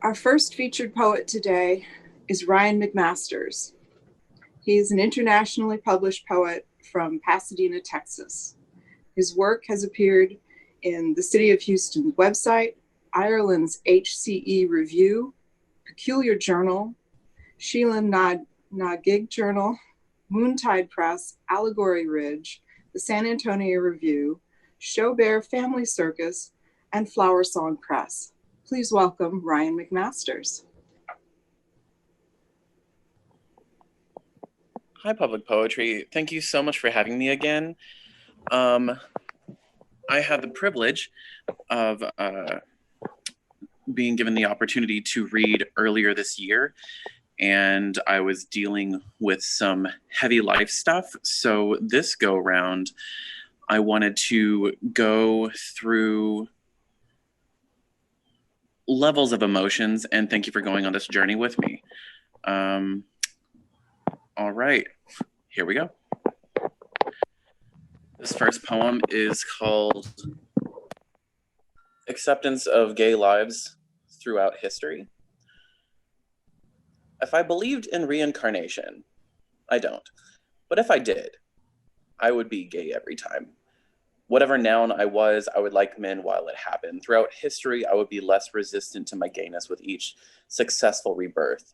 Our first featured poet today is Ryan McMasters. He is an internationally published poet from Pasadena, Texas. His work has appeared in the City of Houston's website, Ireland's HCE Review, Peculiar Journal, Sheila na Gig Journal, Moontide Press, Allegory Ridge, the San Antonio Review, Show Bear Family Circus, and Flower Song Press. Please welcome Ryan McMasters. Hi, Public Poetry. Thank you so much for having me again. I had the privilege of being given the opportunity to read earlier this year, and I was dealing with some heavy life stuff. So this go round, I wanted to go through levels of emotions, and thank you for going on this journey with me. All right, here we go. This first poem is called Acceptance of Gay Lives Throughout History. If I believed in reincarnation, I don't. But if I did, I would be gay every time. Whatever noun I was, I would like men while it happened. Throughout history, I would be less resistant to my gayness with each successful rebirth.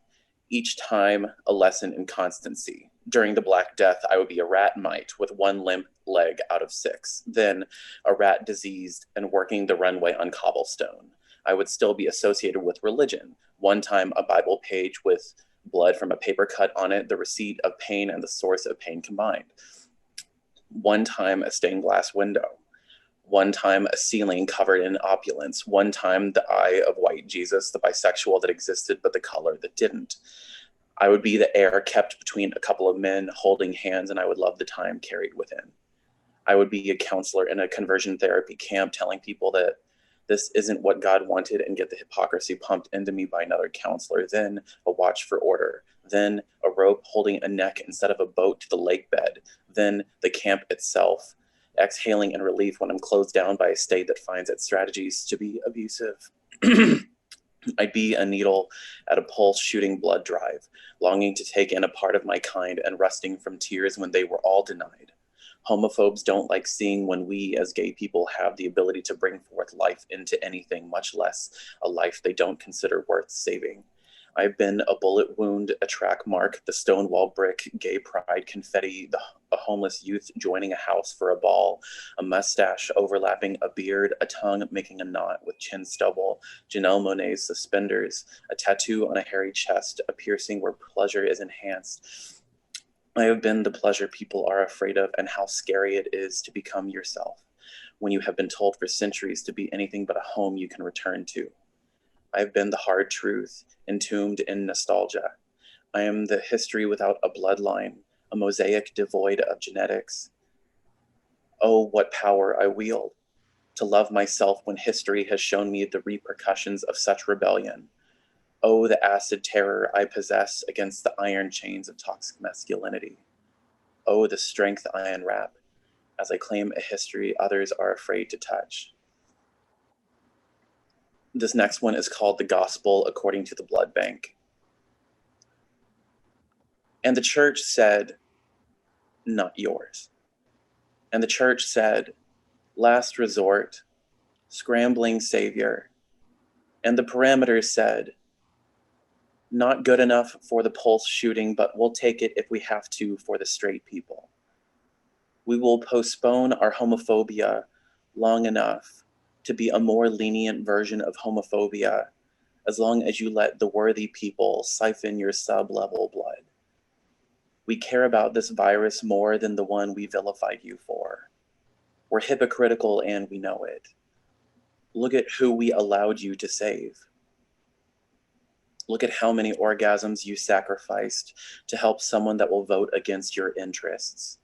Each time, a lesson in constancy. During the Black Death, I would be a rat mite with one limp leg out of 6. Then, a rat diseased and working the runway on cobblestone. I would still be associated with religion. One time, a Bible page with blood from a paper cut on it, the receipt of pain and the source of pain combined. One time, a stained glass window. One time, a ceiling covered in opulence. One time, the eye of white Jesus, the bisexual that existed, but the color that didn't. I would be the air kept between a couple of men holding hands, and I would love the time carried within. I would be a counselor in a conversion therapy camp telling people that this isn't what God wanted and get the hypocrisy pumped into me by another counselor. Then a watch for order. Then a rope holding a neck instead of a boat to the lake bed. Then the camp itself, exhaling in relief when I'm closed down by a state that finds its strategies to be abusive. I'd be a needle at a pulse shooting blood drive, longing to take in a part of my kind and resting from tears when they were all denied. Homophobes don't like seeing when we as gay people have the ability to bring forth life into anything, much less a life they don't consider worth saving. I've been a bullet wound, a track mark, the Stonewall brick, gay pride confetti, a homeless youth joining a house for a ball, a mustache overlapping a beard, a tongue making a knot with chin stubble, Janelle Monáe's suspenders, a tattoo on a hairy chest, a piercing where pleasure is enhanced. I have been the pleasure people are afraid of and how scary it is to become yourself when you have been told for centuries to be anything but a home you can return to. I've been the hard truth, entombed in nostalgia. I am the history without a bloodline, a mosaic devoid of genetics. Oh, what power I wield to love myself when history has shown me the repercussions of such rebellion. Oh, the acid terror I possess against the iron chains of toxic masculinity. Oh, the strength I unwrap as I claim a history others are afraid to touch. This next one is called The Gospel According to the Blood Bank. And the church said, not yours. And the church said, last resort, scrambling savior. And the parameters said, not good enough for the pulse shooting, but we'll take it if we have to for the straight people. We will postpone our homophobia long enough to be a more lenient version of homophobia, as long as you let the worthy people siphon your sub-level blood. We care about this virus more than the one we vilified you for. We're hypocritical and we know it. Look at who we allowed you to save. Look at how many orgasms you sacrificed to help someone that will vote against your interests.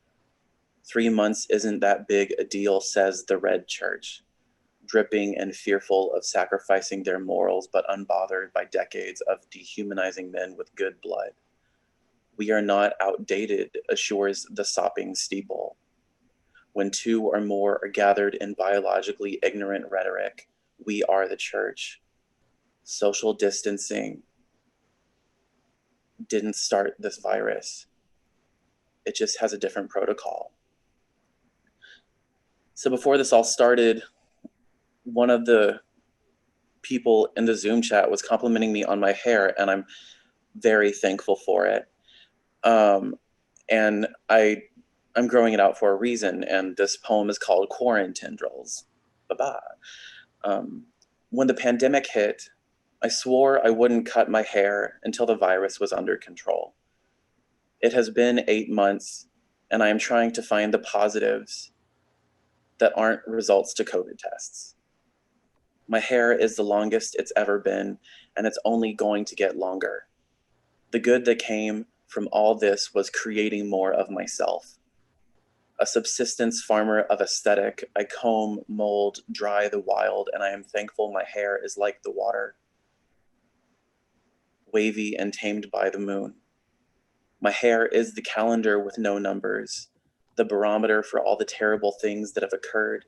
3 months isn't that big a deal, says the Red Church, dripping and fearful of sacrificing their morals, but unbothered by decades of dehumanizing men with good blood. We are not outdated, assures the sopping steeple. When 2 or more are gathered in biologically ignorant rhetoric, we are the church. social distancing didn't start this virus. It just has a different protocol. So before this all started, one of the people in the Zoom chat was complimenting me on my hair, and I'm very thankful for it. And I'm growing it out for a reason, and this poem is called Quarantendrils. Bye-bye. When the pandemic hit, I swore I wouldn't cut my hair until the virus was under control. It has been 8 months, and I am trying to find the positives that aren't results to COVID tests. My hair is the longest it's ever been, and it's only going to get longer. The good that came from all this was creating more of myself. A subsistence farmer of aesthetic, I comb, mold, dry the wild, and I am thankful my hair is like the water, wavy and tamed by the moon. My hair is the calendar with no numbers, the barometer for all the terrible things that have occurred,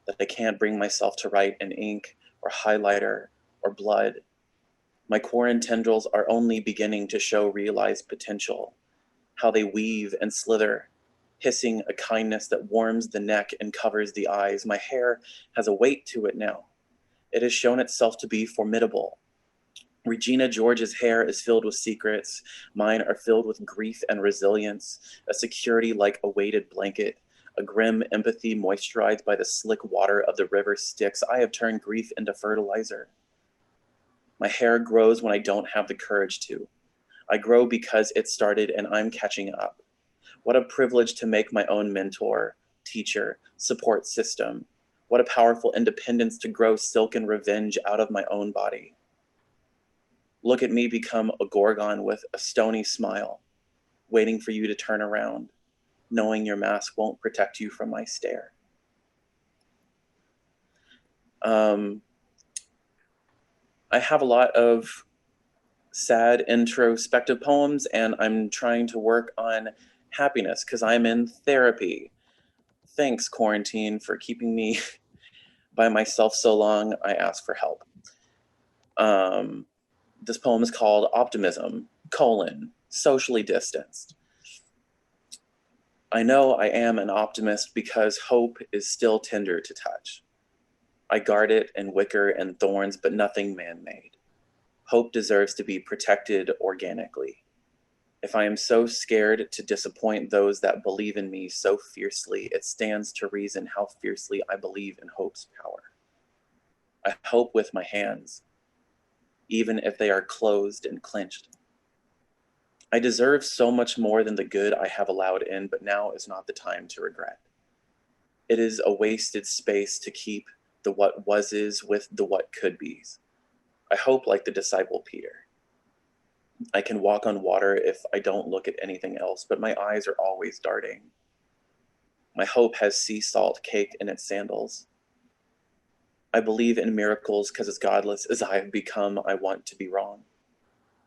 that I can't bring myself to write in ink or highlighter or blood. My quarantendrils are only beginning to show realized potential, how they weave and slither, hissing a kindness that warms the neck and covers the eyes. My hair has a weight to it now. It has shown itself to be formidable. Regina George's hair is filled with secrets. Mine are filled with grief and resilience, a security like a weighted blanket, a grim empathy moisturized by the slick water of the river Styx. I have turned grief into fertilizer. My hair grows when I don't have the courage to. I grow because it started and I'm catching up. What a privilege to make my own mentor, teacher, support system. What a powerful independence to grow silken revenge out of my own body. Look at me become a gorgon with a stony smile, waiting for you to turn around, knowing your mask won't protect you from my stare. I have a lot of sad introspective poems, and I'm trying to work on happiness because I'm in therapy. Thanks, quarantine, for keeping me by myself so long. I ask for help. This poem is called Optimism, socially distanced. I know I am an optimist because hope is still tender to touch. I guard it in wicker and thorns, but nothing man-made. Hope deserves to be protected organically. If I am so scared to disappoint those that believe in me so fiercely, it stands to reason how fiercely I believe in hope's power. I hope with my hands, even if they are closed and clenched. I deserve so much more than the good I have allowed in, but now is not the time to regret. It is a wasted space to keep the what was-is with the what could be's. I hope like the disciple Peter. I can walk on water if I don't look at anything else, but my eyes are always darting. My hope has sea salt caked in its sandals. I believe in miracles because as godless as I have become, I want to be wrong.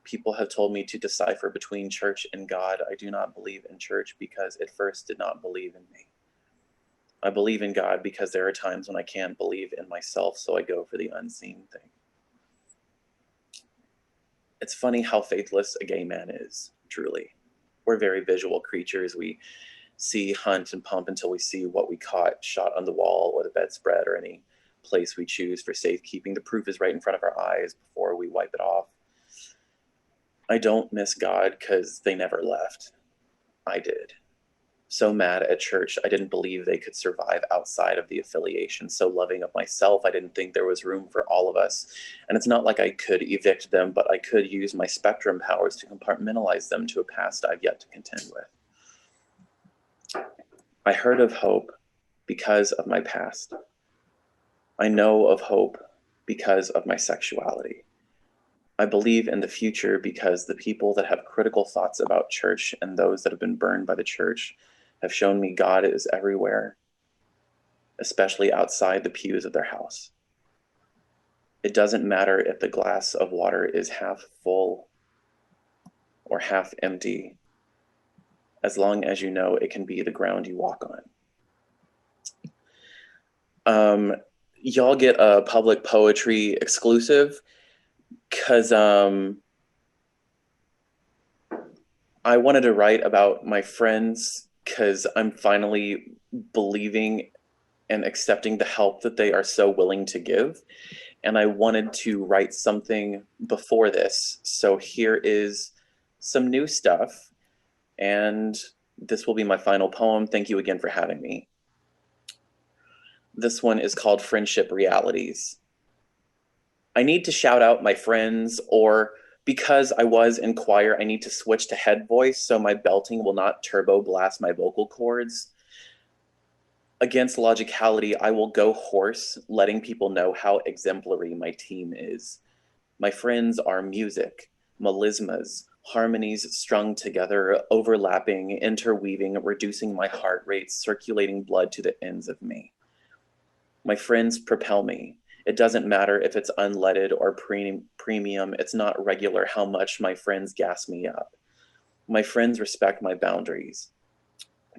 People have told me to decipher between church and God. I do not believe in church because it first did not believe in me. I believe in God because there are times when I can't believe in myself, so I go for the unseen thing. It's funny how faithless a gay man is, truly. We're very visual creatures. We see, hunt, and pump until we see what we caught shot on the wall or the bedspread or any place we choose for safekeeping. The proof is right in front of our eyes before we wipe it off. I don't miss God because they never left. I did. So mad at church, I didn't believe they could survive outside of the affiliation. So loving of myself, I didn't think there was room for all of us. And it's not like I could evict them, but I could use my spectrum powers to compartmentalize them to a past I've yet to contend with. I heard of hope because of my past. I know of hope because of my sexuality. I believe in the future because the people that have critical thoughts about church and those that have been burned by the church have shown me God is everywhere, especially outside the pews of their house. It doesn't matter if the glass of water is half full or half empty, as long as you know it can be the ground you walk on. Y'all get a public poetry exclusive. because I wanted to write about my friends because I'm finally believing and accepting the help that they are so willing to give. And I wanted to write something before this. So here is some new stuff. And this will be my final poem. Thank you again for having me. This one is called Friendship Realities. I need to shout out my friends, or because I was in choir, I need to switch to head voice so my belting will not turbo blast my vocal cords. Against logicality, I will go hoarse, letting people know how exemplary my team is. My friends are music, melismas, harmonies strung together, overlapping, interweaving, reducing my heart rate, circulating blood to the ends of me. My friends propel me. It doesn't matter if it's unleaded or premium, it's not regular how much my friends gas me up. My friends respect my boundaries.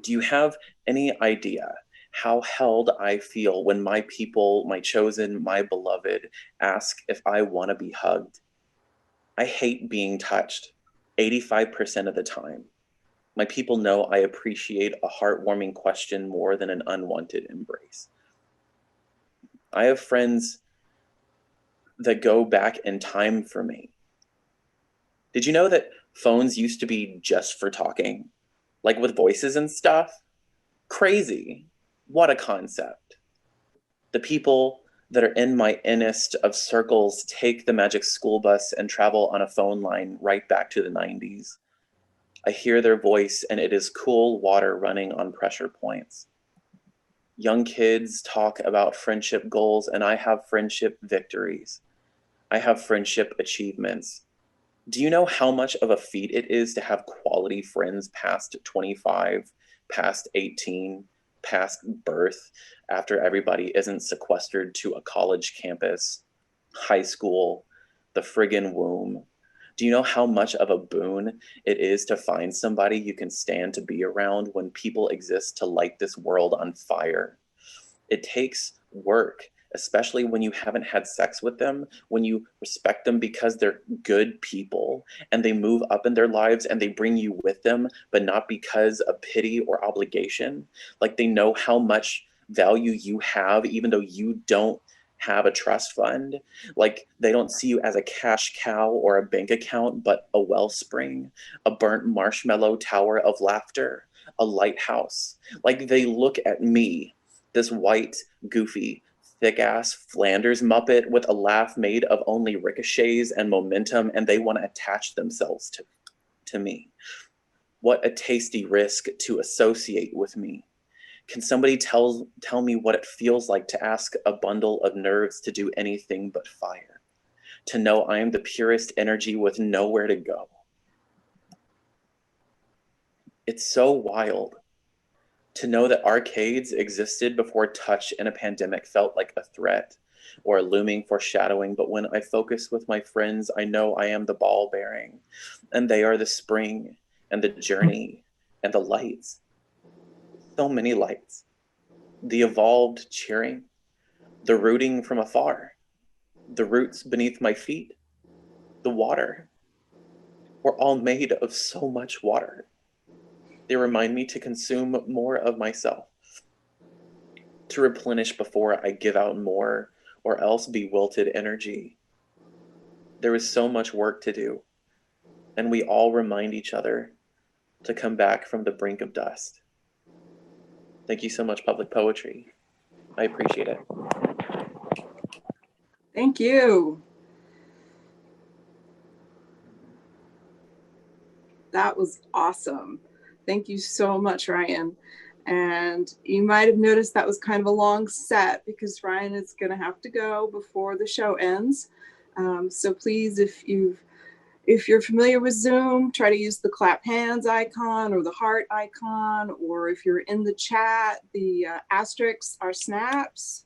Do you have any idea how held I feel when my people, my chosen, my beloved, ask if I want to be hugged? I hate being touched 85% of the time. My people know I appreciate a heartwarming question more than an unwanted embrace. I have friends that go back in time for me. Did you know that phones used to be just for talking? Like with voices and stuff? Crazy. What a concept. The people that are in my innest of circles take the magic school bus and travel on a phone line right back to the 90s. I hear their voice and it is cool water running on pressure points. Young kids talk about friendship goals and I have friendship victories. I have friendship achievements. Do you know how much of a feat it is to have quality friends past 25, past 18, past birth, after everybody isn't sequestered to a college campus, high school, the friggin' womb? Do you know how much of a boon it is to find somebody you can stand to be around when people exist to light this world on fire? It takes work, especially when you haven't had sex with them, when you respect them because they're good people and they move up in their lives and they bring you with them, but not because of pity or obligation. Like they know how much value you have, even though you don't have a trust fund. Like they don't see you as a cash cow or a bank account, but a wellspring, a burnt marshmallow tower of laughter, a lighthouse. Like they look at me, this white, goofy, thick ass Flanders Muppet with a laugh made of only ricochets and momentum, and they want to attach themselves to me. What a tasty risk to associate with me. Can somebody tell me what it feels like to ask a bundle of nerves to do anything but fire? To know I am the purest energy with nowhere to go. It's so wild to know that arcades existed before touch in a pandemic felt like a threat or a looming foreshadowing. But when I focus with my friends, I know I am the ball bearing, and they are the spring and the journey and the lights. So many lights. The evolved cheering, the rooting from afar, the roots beneath my feet, the water. We're all made of so much water. They remind me to consume more of myself, to replenish before I give out more, or else be wilted energy. There is so much work to do, and we all remind each other to come back from the brink of dust. Thank you so much, Public Poetry. I appreciate it. Thank you. That was awesome. Thank you so much, Ryan. And you might have noticed that was kind of a long set because Ryan is going to have to go before the show ends. So please, if you're familiar with Zoom, try to use the clap hands icon or the heart icon, or if you're in the chat, the asterisks are snaps.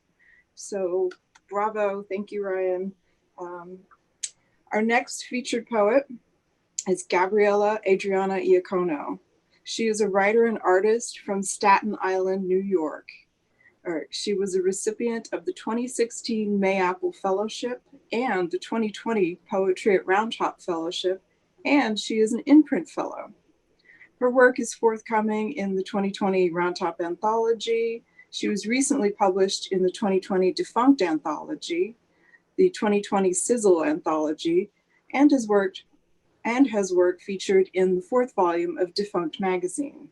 So bravo. Thank you, Ryan. Our next featured poet is Gabriella Adriana Iacono. She is a writer and artist from Staten Island, New York. She was a recipient of the 2016 Mayapple Fellowship and the 2020 Poetry at Round Top Fellowship, and she is an Imprint Fellow. Her work is forthcoming in the 2020 Round Top Anthology. She was recently published in the 2020 Defunct Anthology, the 2020 Sizzle Anthology, and has worked featured in the fourth volume of Defunct Magazine.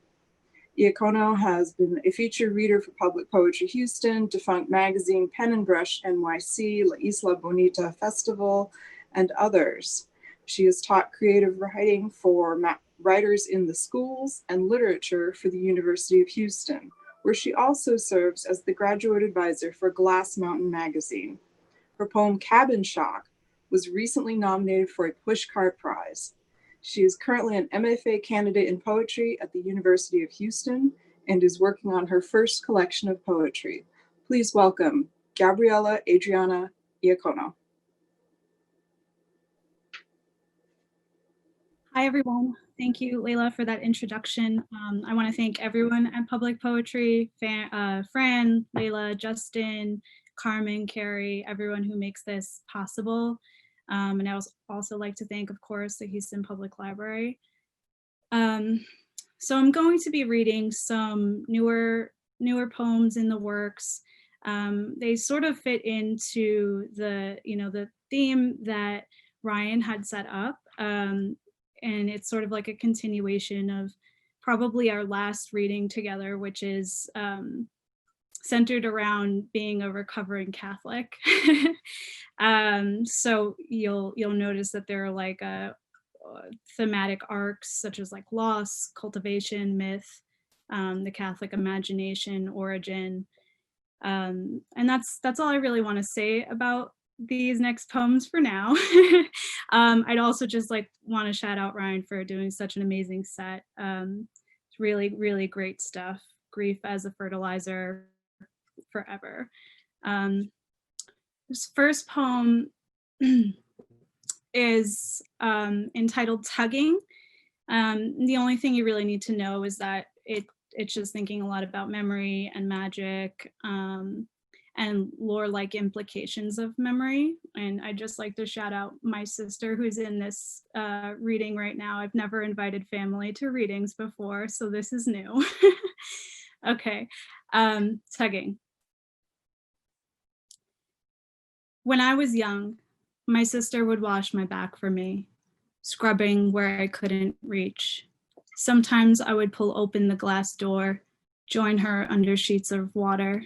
Iacono has been a featured reader for Public Poetry Houston, Defunct Magazine, Pen and Brush NYC, La Isla Bonita Festival, and others. She has taught creative writing for writers in the schools and literature for the University of Houston, where she also serves as the graduate advisor for Glass Mountain Magazine. Her poem Cabin Shock was recently nominated for a Pushcart Prize. She is currently an MFA candidate in poetry at the University of Houston and is working on her first collection of poetry. Please welcome Gabriella Adriana Iacono. Hi, everyone. Thank you, Layla, for that introduction. I want to thank everyone at Public Poetry, Fran, Layla, Justin, Carmen, Carrie, everyone who makes this possible. And I would also like to thank, of course, the Houston Public Library. So I'm going to be reading some newer poems in the works. They sort of fit into the theme that Ryan had set up. And it's sort of like a continuation of probably our last reading together, which is centered around being a recovering Catholic. So you'll notice that there are like thematic arcs such as like loss, cultivation, myth, the Catholic imagination, origin. And that's all I really want to say about these next poems for now. I'd also just want to shout out Ryan for doing such an amazing set. It's really, really great stuff. Grief as a Fertilizer, forever. This first poem is entitled Tugging. The only thing you really need to know is that it's just thinking a lot about memory and magic, and lore-like implications of memory. And I'd just like to shout out my sister who's in this reading right now. I've never invited family to readings before, so this is new. Okay, Tugging. When I was young, my sister would wash my back for me, scrubbing where I couldn't reach. Sometimes I would pull open the glass door, join her under sheets of water.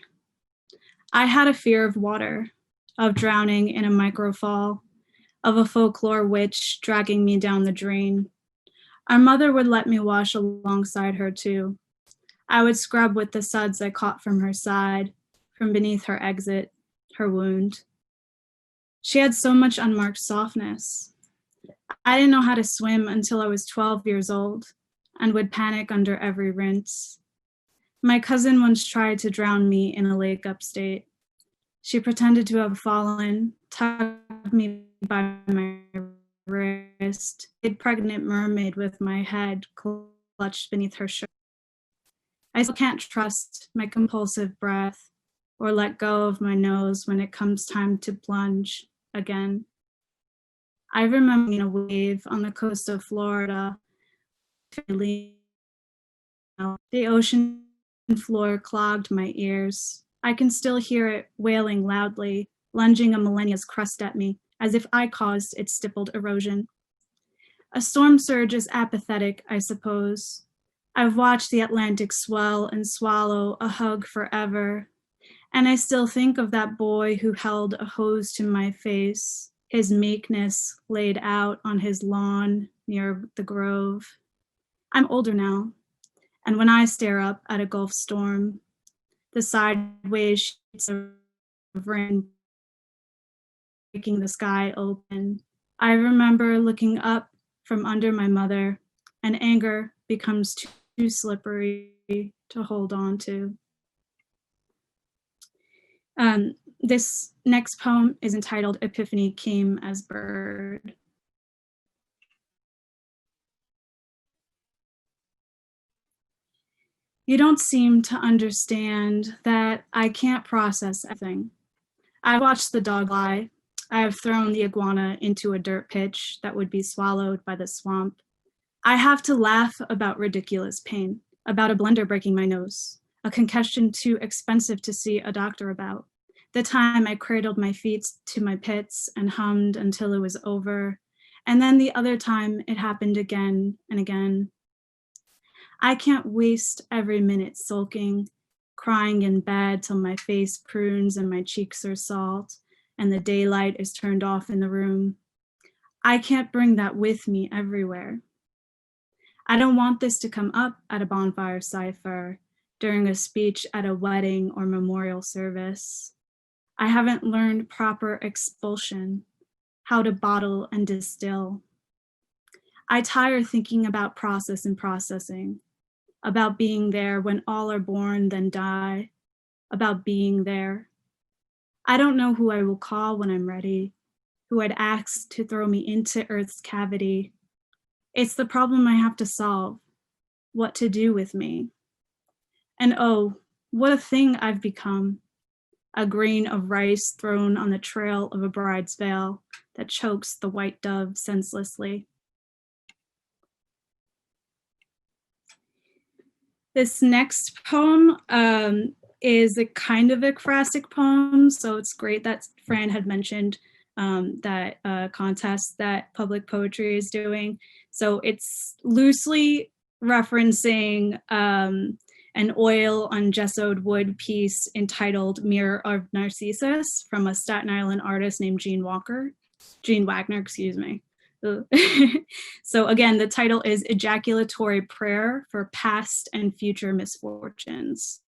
I had a fear of water, of drowning in a microfall, of a folklore witch dragging me down the drain. Our mother would let me wash alongside her too. I would scrub with the suds I caught from her side, from beneath her exit, her wound. She had so much unmarked softness. I didn't know how to swim until I was 12 years old and would panic under every rinse. My cousin once tried to drown me in a lake upstate. She pretended to have fallen, tugged me by my wrist, a pregnant mermaid with my head clutched beneath her shirt. I still can't trust my compulsive breath or let go of my nose when it comes time to plunge again. I remember being a wave on the coast of Florida. The ocean floor clogged my ears. I can still hear it wailing loudly, lunging a millennia's crust at me, as if I caused its stippled erosion. A storm surge is apathetic, I suppose. I've watched the Atlantic swell and swallow a hug forever, and I still think of that boy who held a hose to my face, his meekness laid out on his lawn near the grove. I'm older now, and when I stare up at a Gulf storm, the sideways sheets of rain breaking the sky open, I remember looking up from under my mother, and anger becomes too slippery to hold on to. This next poem is entitled Epiphany Came as Bird. You don't seem to understand that I can't process everything. I watched the dog lie. I have thrown the iguana into a dirt pitch that would be swallowed by the swamp. I have to laugh about ridiculous pain, about a blender breaking my nose, a concussion too expensive to see a doctor about, the time I cradled my feet to my pits and hummed until it was over, and then the other time it happened again and again. I can't waste every minute sulking, crying in bed till my face prunes and my cheeks are salt and the daylight is turned off in the room. I can't bring that with me everywhere. I don't want this to come up at a bonfire cipher, during a speech at a wedding or memorial service. I haven't learned proper expulsion, how to bottle and distill. I tire thinking about process and processing, about being there when all are born then die, about being there. I don't know who I will call when I'm ready, who I'd ask to throw me into Earth's cavity. It's the problem I have to solve, what to do with me. And oh, what a thing I've become, a grain of rice thrown on the trail of a bride's veil that chokes the white dove senselessly. This next poem is a kind of ekphrastic poem, so it's great that Fran had mentioned that contest that Public Poetry is doing. So it's loosely referencing an oil on gessoed wood piece entitled Mirror of Narcissus from a Staten Island artist named Gene Wagner, excuse me. So again, the title is Ejaculatory Prayer for Past and Future Misfortunes.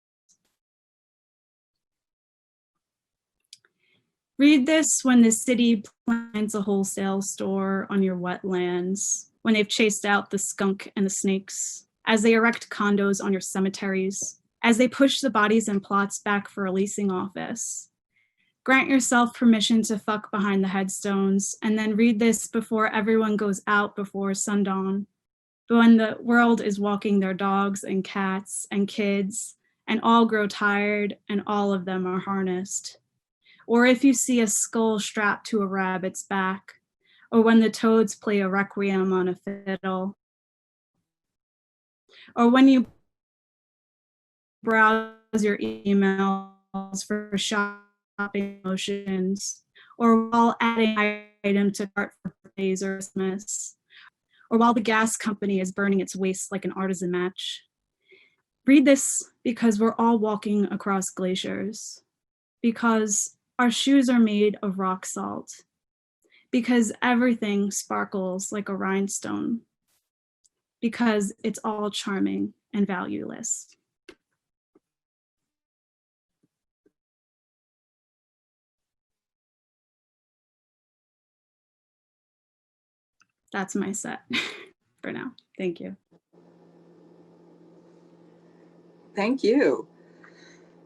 Read this when the city plants a wholesale store on your wetlands, when they've chased out the skunk and the snakes, as they erect condos on your cemeteries, as they push the bodies and plots back for a leasing office. Grant yourself permission to fuck behind the headstones, and then read this before everyone goes out before sundawn. But when the world is walking their dogs and cats and kids, and all grow tired and all of them are harnessed. Or if you see a skull strapped to a rabbit's back, or when the toads play a requiem on a fiddle, or when you browse your emails for shopping motions, or while adding an item to cart for birthdays or Christmas, or while the gas company is burning its waste like an artisan match. Read this because we're all walking across glaciers, because our shoes are made of rock salt, because everything sparkles like a rhinestone, because it's all charming and valueless. That's my set for now. Thank you. Thank you.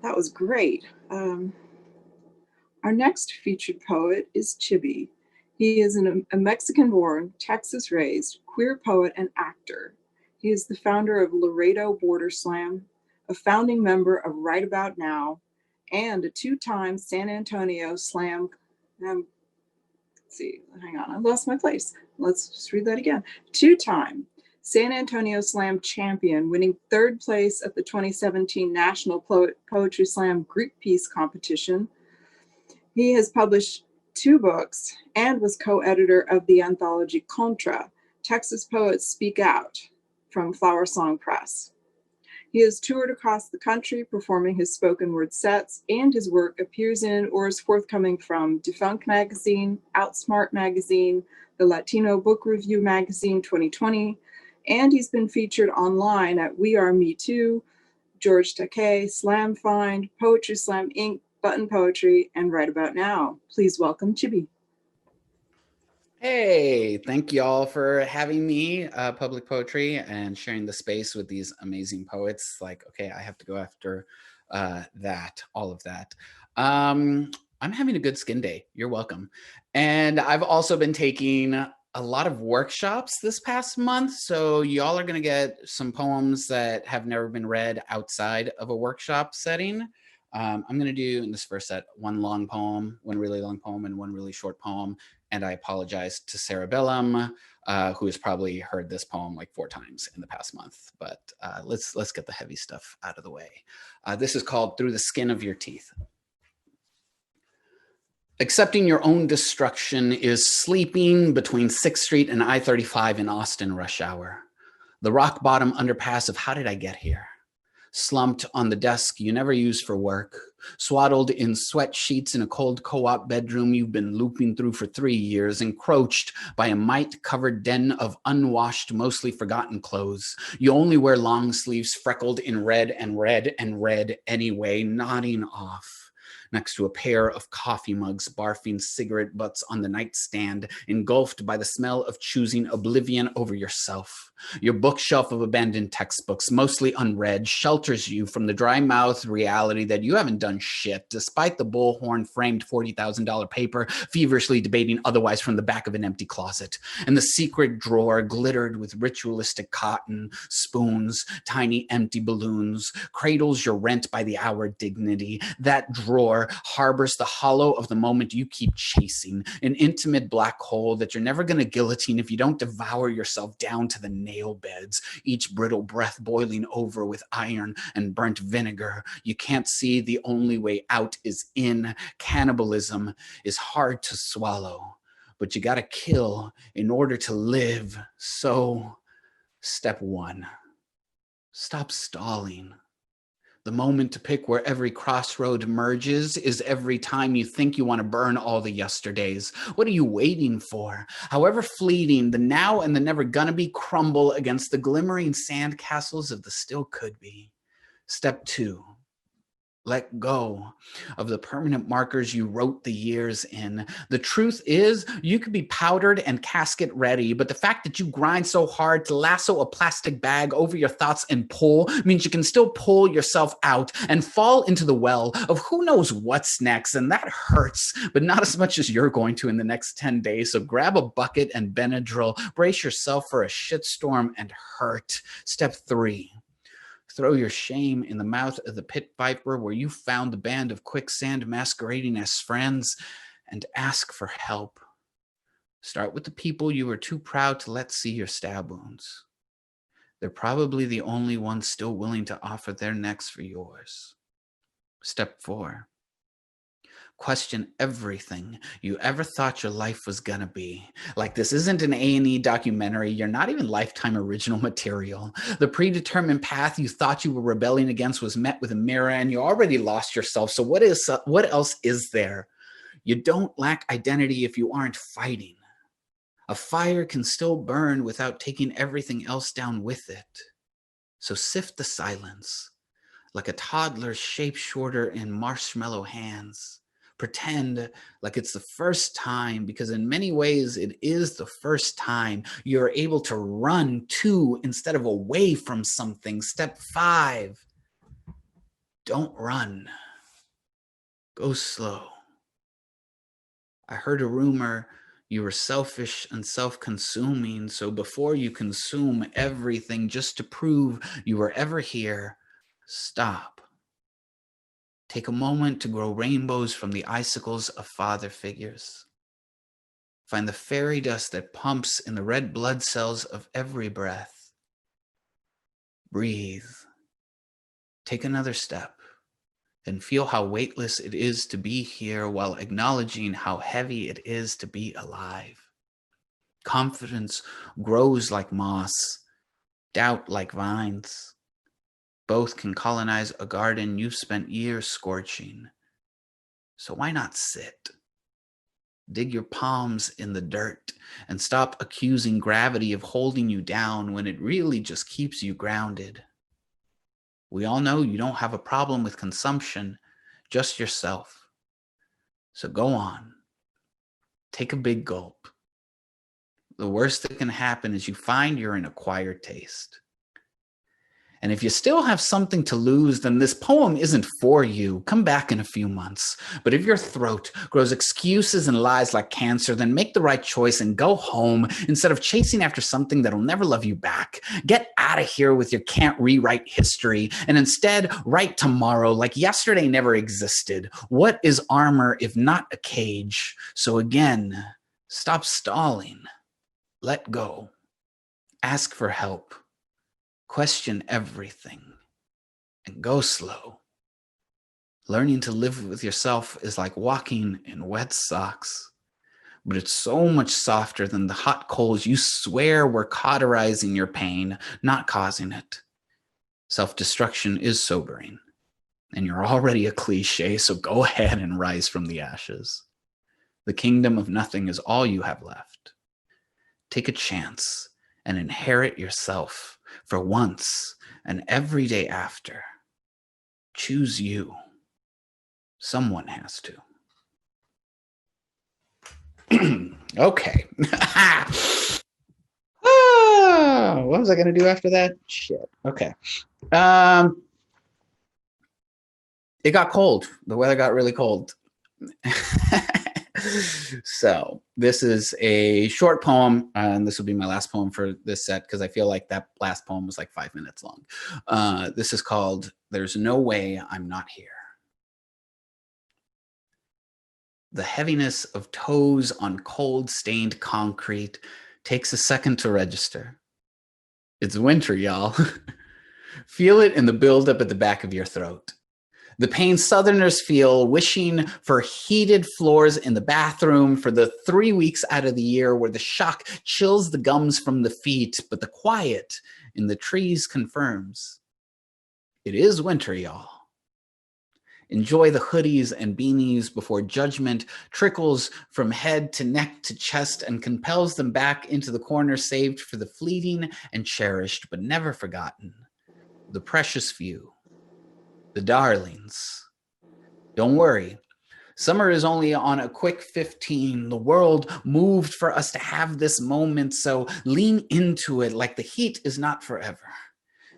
That was great. Our next featured poet is Chibi. He is a Mexican-born, Texas-raised queer poet and actor. He is the founder of Laredo Border Slam, a founding member of Right About Now, and a two-time San Antonio Slam. Let's see, hang on, I lost my place. Let's just read that again. Two-time San Antonio Slam champion, winning third place at the 2017 National Poetry Slam Greek Peace Competition. He has published 2 books and was co-editor of the anthology Contra, Texas Poets Speak Out, from Flower Song Press. He has toured across the country performing his spoken word sets, and his work appears in or is forthcoming from Defunct Magazine, Outsmart Magazine, the Latino Book Review Magazine 2020, and he's been featured online at We Are Me Too, George Takei, Slam Find, Poetry Slam Inc., Button Poetry, and Right About Now. Please welcome Chibi. Hey, thank you all for having me, Public Poetry, and sharing the space with these amazing poets. Like, okay, I have to go after all of that. I'm having a good skin day. You're welcome. And I've also been taking a lot of workshops this past month. So y'all are going to get some poems that have never been read outside of a workshop setting. I'm going to do in this first set one long poem, one really long poem, and one really short poem. And I apologize to Sarah Bellum, who has probably heard this poem like 4 times in the past month. But let's get the heavy stuff out of the way. This is called Through the Skin of Your Teeth. Accepting your own destruction is sleeping between 6th Street and I-35 in Austin rush hour. The rock bottom underpass of how did I get here? Slumped on the desk you never use for work, swaddled in sweat sheets in a cold co-op bedroom you've been looping through for 3 years, encroached by a mite-covered den of unwashed, mostly forgotten clothes. You only wear long sleeves freckled in red and red and red anyway, nodding off. Next to a pair of coffee mugs, barfing cigarette butts on the nightstand, engulfed by the smell of choosing oblivion over yourself. Your bookshelf of abandoned textbooks, mostly unread, shelters you from the dry-mouthed reality that you haven't done shit, despite the bullhorn-framed $40,000 paper feverishly debating otherwise from the back of an empty closet. And the secret drawer glittered with ritualistic cotton, spoons, tiny empty balloons, cradles your rent by the hour dignity. That drawer harbors the hollow of the moment you keep chasing, an intimate black hole that you're never going to guillotine if you don't devour yourself down to the nail beds, each brittle breath boiling over with iron and burnt vinegar. You can't see the only way out is in. Cannibalism is hard to swallow, but you got to kill in order to live. So, step 1, stop stalling. The moment to pick where every crossroad merges is every time you think you want to burn all the yesterdays. What are you waiting for? However fleeting, the now and the never gonna be crumble against the glimmering sandcastles of the still could be. Step 2. Let go of the permanent markers you wrote the years in. The truth is, you could be powdered and casket ready, but the fact that you grind so hard to lasso a plastic bag over your thoughts and pull means you can still pull yourself out and fall into the well of who knows what's next. And that hurts, but not as much as you're going to in the next 10 days. So grab a bucket and Benadryl, brace yourself for a shitstorm and hurt. Step 3. Throw your shame in the mouth of the pit viper where you found the band of quicksand masquerading as friends and ask for help. Start with the people you were too proud to let see your stab wounds. They're probably the only ones still willing to offer their necks for yours. Step 4. Question everything you ever thought your life was gonna be. Like, this isn't an A&E documentary. You're not even Lifetime original material. The predetermined path you thought you were rebelling against was met with a mirror, and you already lost yourself. So what else is there? You don't lack identity if you aren't fighting. A fire can still burn without taking everything else down with it. So sift the silence like a toddler's shape shorter in marshmallow hands. Pretend like it's the first time, because in many ways it is the first time you're able to run to instead of away from something. Step 5, don't run. Go slow. I heard a rumor you were selfish and self-consuming, so before you consume everything just to prove you were ever here, stop. Take a moment to grow rainbows from the icicles of father figures. Find the fairy dust that pumps in the red blood cells of every breath. Breathe. Take another step and feel how weightless it is to be here while acknowledging how heavy it is to be alive. Confidence grows like moss, doubt like vines. Both can colonize a garden you've spent years scorching. So why not sit? Dig your palms in the dirt and stop accusing gravity of holding you down when it really just keeps you grounded. We all know you don't have a problem with consumption, just yourself. So go on. Take a big gulp. The worst that can happen is you find you're an acquired taste. And if you still have something to lose, then this poem isn't for you. Come back in a few months. But if your throat grows excuses and lies like cancer, then make the right choice and go home instead of chasing after something that'll never love you back. Get out of here with your can't rewrite history and instead write tomorrow like yesterday never existed. What is armor if not a cage? So again, stop stalling. Let go. Ask for help. Question everything and go slow. Learning to live with yourself is like walking in wet socks, but it's so much softer than the hot coals you swear were cauterizing your pain, not causing it. Self-destruction is sobering, and you're already a cliche, so go ahead and rise from the ashes. The kingdom of nothing is all you have left. Take a chance and inherit yourself for once and every day after. Choose you. Someone has to. Okay. What was I going to do after that? Shit. Okay. It got cold. The weather got really cold. So this is a short poem, and this will be my last poem for this set because I feel like that last poem was like 5 minutes long. This is called There's No Way I'm Not Here. The heaviness of toes on cold stained concrete takes a second to register. It's winter, y'all. Feel it in the buildup at the back of your throat. The pain Southerners feel wishing for heated floors in the bathroom for the 3 weeks out of the year where the shock chills the gums from the feet, but the quiet in the trees confirms. It is winter, y'all. Enjoy the hoodies and beanies before judgment trickles from head to neck to chest and compels them back into the corner saved for the fleeting and cherished, but never forgotten. The precious few. The darlings. Don't worry. Summer is only on a quick 15. The world moved for us to have this moment, so lean into it like the heat is not forever.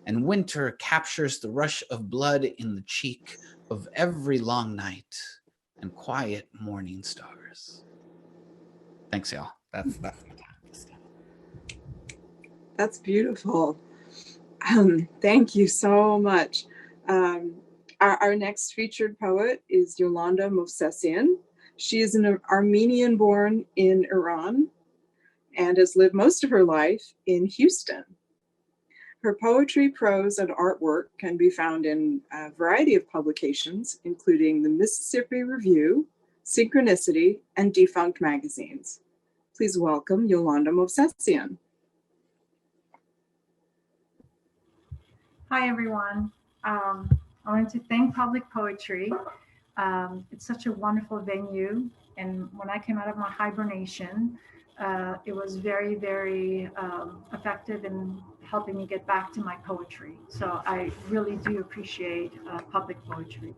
And winter captures the rush of blood in the cheek of every long night and quiet morning stars. Thanks, y'all. That's my time. That's beautiful. Thank you so much. Our next featured poet is Yolanda Movsesian. She is an Armenian born in Iran and has lived most of her life in Houston. Her poetry, prose, and artwork can be found in a variety of publications, including the Mississippi Review, Synchronicity, and Defunct magazines. Please welcome Yolanda Movsesian. Hi, everyone. I wanted to thank Public Poetry. It's such a wonderful venue. And when I came out of my hibernation, it was very, very effective in helping me get back to my poetry. So I really do appreciate Public Poetry.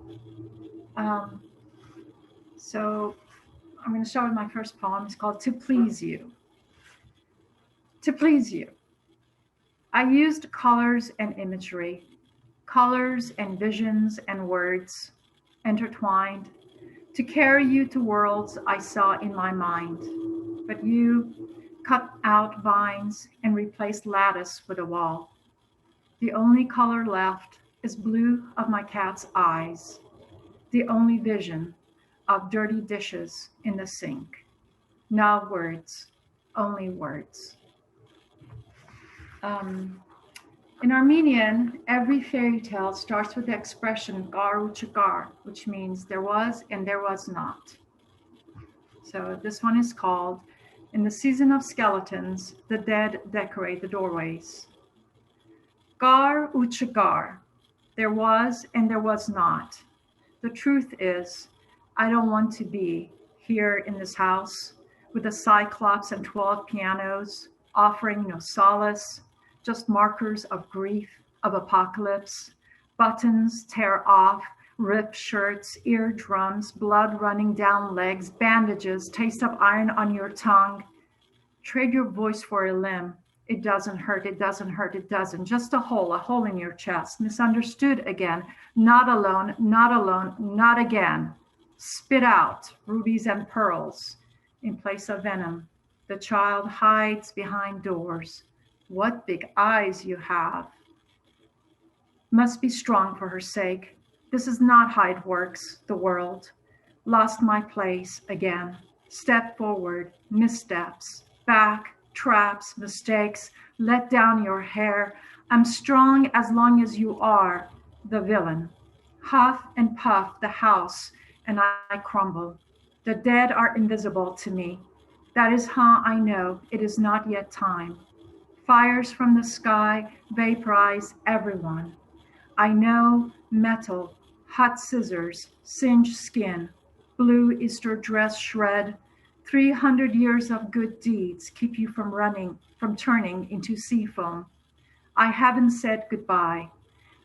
So I'm going to start with my first poem. It's called To Please You. To please you. I used colors and imagery, colors and visions and words intertwined to carry you to worlds I saw in my mind. But you cut out vines and replaced lattice with a wall. The only color left is blue of my cat's eyes, the only vision of dirty dishes in the sink. No words, only words. In Armenian, every fairy tale starts with the expression gar u chgar, which means there was and there was not. So this one is called, In the Season of Skeletons, the Dead Decorate the Doorways. Gar u chgar, there was and there was not. The truth is, I don't want to be here in this house with a cyclops and 12 pianos offering no solace, just markers of grief, of apocalypse, buttons tear off, ripped shirts, eardrums, blood running down legs, bandages, taste of iron on your tongue. Trade your voice for a limb, It doesn't hurt, it doesn't hurt, it doesn't. Just a hole in your chest. Misunderstood again. Not alone, not alone, not again. Spit out rubies and pearls in place of venom. The child hides behind doors. What big eyes you have. Must be strong for her sake. This is not how it works, the world. Lost my place again. Step forward, missteps, back, traps, mistakes, let down your hair. I'm strong as long as you are, the villain. Huff and puff the house, and I crumble. The dead are invisible to me. That is how I know it is not yet time. Fires from the sky vaporize everyone. I know metal, hot scissors, singed skin, blue Easter dress shred. 300 years of good deeds keep you from turning into sea foam. I haven't said goodbye,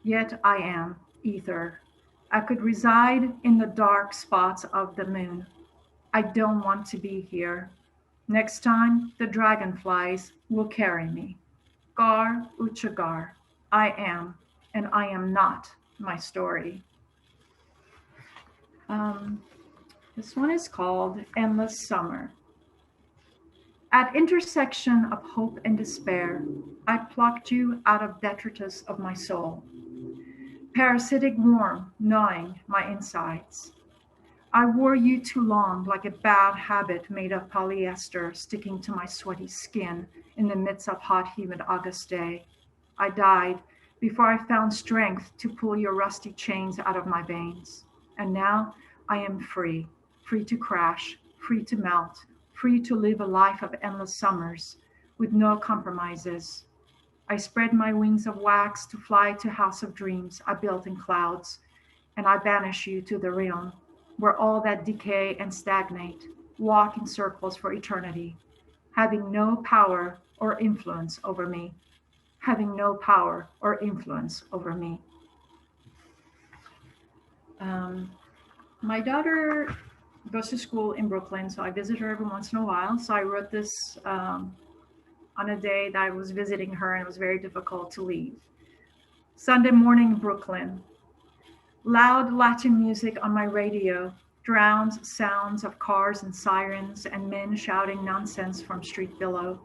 yet I am ether. I could reside in the dark spots of the moon. I don't want to be here. Next time, the dragonflies will carry me. Gar Uchagar, I am, and I am not my story. This one is called Endless Summer. At intersection of hope and despair, I plucked you out of detritus of my soul. Parasitic worm gnawing my insides. I wore you too long like a bad habit made of polyester sticking to my sweaty skin in the midst of hot, humid August day. I died before I found strength to pull your rusty chains out of my veins. And now I am free, free to crash, free to melt, free to live a life of endless summers with no compromises. I spread my wings of wax to fly to house of dreams I built in clouds, and I banish you to the realm where all that decay and stagnate walk in circles for eternity, having no power or influence over me, having no power or influence over me. My daughter goes to school in Brooklyn, so I visit her every once in a while. So I wrote this on a day that I was visiting her, and it was very difficult to leave. Sunday morning, Brooklyn. Loud Latin music on my radio drowns sounds of cars and sirens and men shouting nonsense from street below.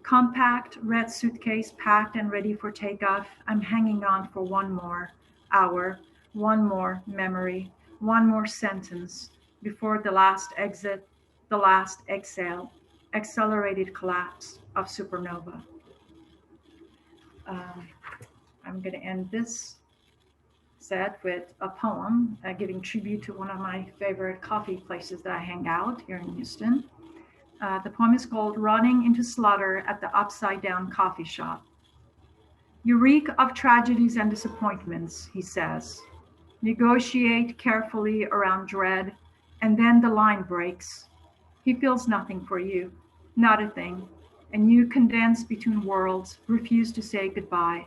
Compact red suitcase packed and ready for takeoff. I'm hanging on for one more hour, one more memory, one more sentence before the last exit, the last exhale, accelerated collapse of supernova. I'm going to end this set with a poem giving tribute to one of my favorite coffee places that I hang out here in Houston. The poem is called Running into Slaughter at the Upside Down Coffee Shop. You reek of tragedies and disappointments, he says. Negotiate carefully around dread, and then the line breaks. He feels nothing for you, not a thing, and you condense between worlds, refuse to say goodbye,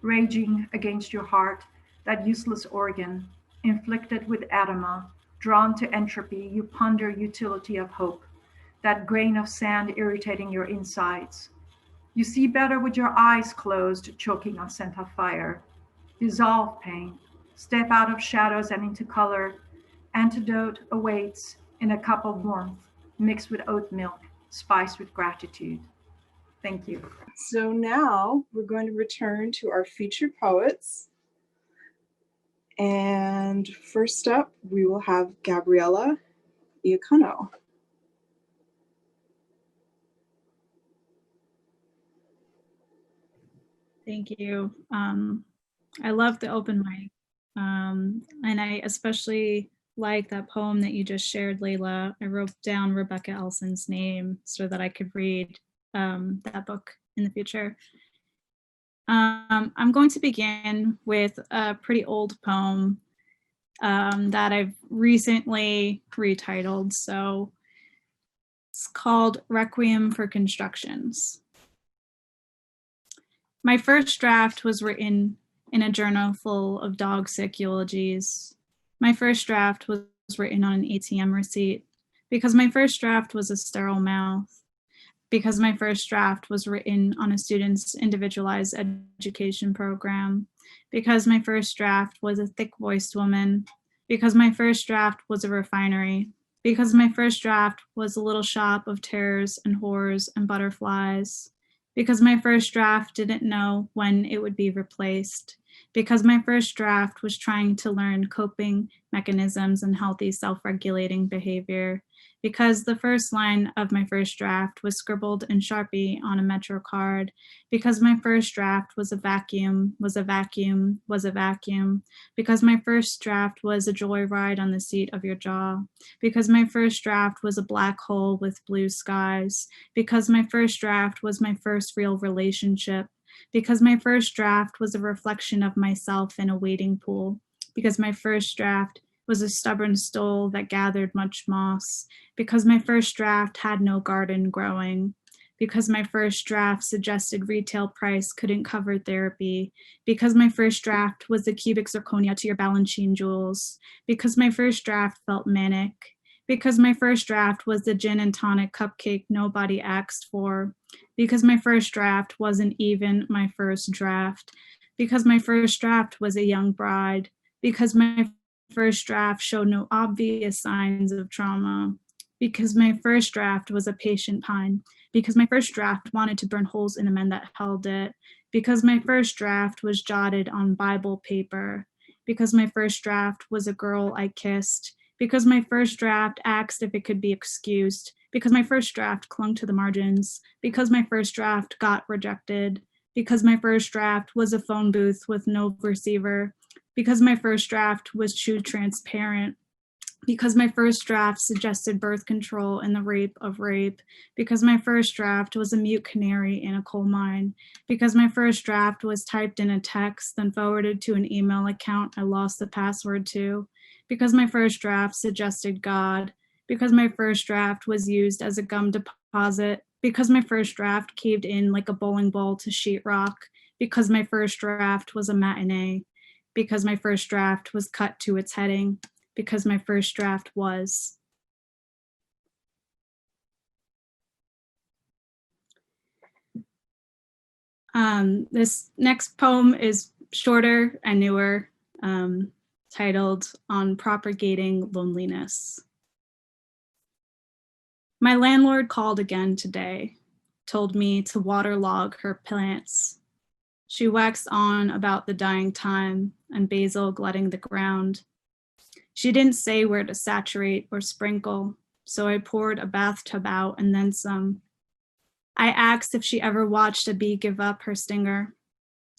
raging against your heart, that useless organ, inflicted with edema, drawn to entropy, you ponder utility of hope, that grain of sand irritating your insides. You see better with your eyes closed, choking on scent of fire. Dissolve pain, step out of shadows and into color. Antidote awaits in a cup of warmth, mixed with oat milk, spiced with gratitude. Thank you. So now we're going to return to our featured poets. And first up, we will have Gabriella Iacono. Thank you. I love the open mic. And I especially like that poem that you just shared, Layla. I wrote down Rebecca Elson's name so that I could read that book in the future. I'm going to begin with a pretty old poem that I've recently retitled. So it's called Requiem for Constructions. My first draft was written in a journal full of dog-sick eulogies. My first draft was written on an ATM receipt because my first draft was a sterile mouth. because my first draft was written on a student's individualized education program, because my first draft was a thick-voiced woman, because my first draft was a refinery, because my first draft was a little shop of terrors and horrors and butterflies, because my first draft didn't know when it would be replaced, because my first draft was trying to learn coping mechanisms and healthy self-regulating behavior, because the first line of my first draft was scribbled in Sharpie on a Metro card, because my first draft was a vacuum, was a vacuum, was a vacuum, because my first draft was a joyride on the seat of your jaw, because my first draft was a black hole with blue skies, because my first draft was my first real relationship, because my first draft was a reflection of myself in a wading pool, because my first draft was a stubborn stole that gathered much moss, because my first draft had no garden growing, because my first draft suggested retail price couldn't cover therapy, because my first draft was the cubic zirconia to your Balanchine jewels, because my first draft felt manic, because my first draft was the gin and tonic cupcake nobody asked for, because my first draft wasn't even my first draft, because my first draft was a young bride, because my first draft showed no obvious signs of trauma, because my first draft was a patient pine, because my first draft wanted to burn holes in the men that held it, because my first draft was jotted on Bible paper, because my first draft was a girl I kissed, because my first draft asked if it could be excused, because my first draft clung to the margins, because my first draft got rejected, because my first draft was a phone booth with no receiver, because my first draft was too transparent, because my first draft suggested birth control and the rape of rape, because my first draft was a mute canary in a coal mine, because my first draft was typed in a text, then forwarded to an email account I lost the password to, because my first draft suggested God, because my first draft was used as a gum deposit, because my first draft caved in like a bowling ball to sheetrock, because my first draft was a matinee, because my first draft was cut to its heading, because my first draft was. This next poem is shorter and newer, titled On Propagating Loneliness. My landlord called again today, told me to waterlog her plants. She waxed on about the dying time and basil glutting the ground. She didn't say where to saturate or sprinkle, so I poured a bathtub out and then some. I asked if she ever watched a bee give up her stinger.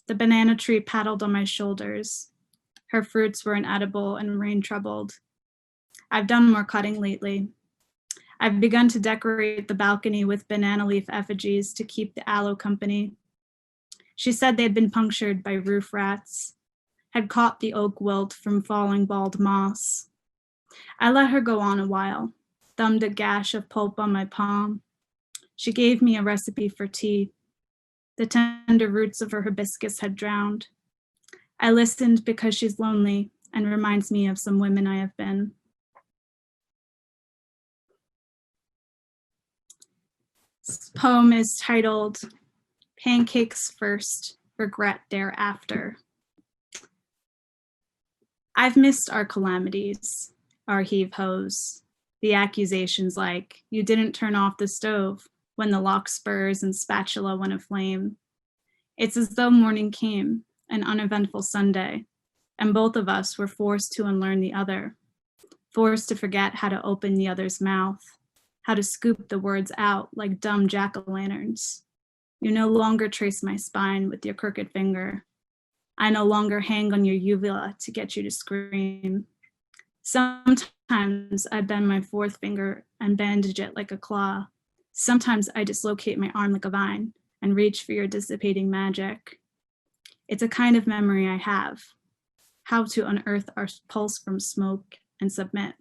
The banana tree paddled on my shoulders. Her fruits were inedible and rain troubled. I've done more cutting lately. I've begun to decorate the balcony with banana leaf effigies to keep the aloe company. She said they'd been punctured by roof rats, had caught the oak wilt from falling bald moss. I let her go on a while, thumbed a gash of pulp on my palm. She gave me a recipe for tea. The tender roots of her hibiscus had drowned. I listened because she's lonely and reminds me of some women I have been. This poem is titled Pancakes First, Regret Thereafter. I've missed our calamities, our heave-hoes, the accusations like, you didn't turn off the stove when the lock spurs and spatula went aflame. It's as though morning came, an uneventful Sunday, and both of us were forced to unlearn the other, forced to forget how to open the other's mouth, how to scoop the words out like dumb jack-o'-lanterns. You no longer trace my spine with your crooked finger. I no longer hang on your uvula to get you to scream. Sometimes I bend my fourth finger and bandage it like a claw. Sometimes I dislocate my arm like a vine and reach for your dissipating magic. It's a kind of memory I have, how to unearth our pulse from smoke and submit.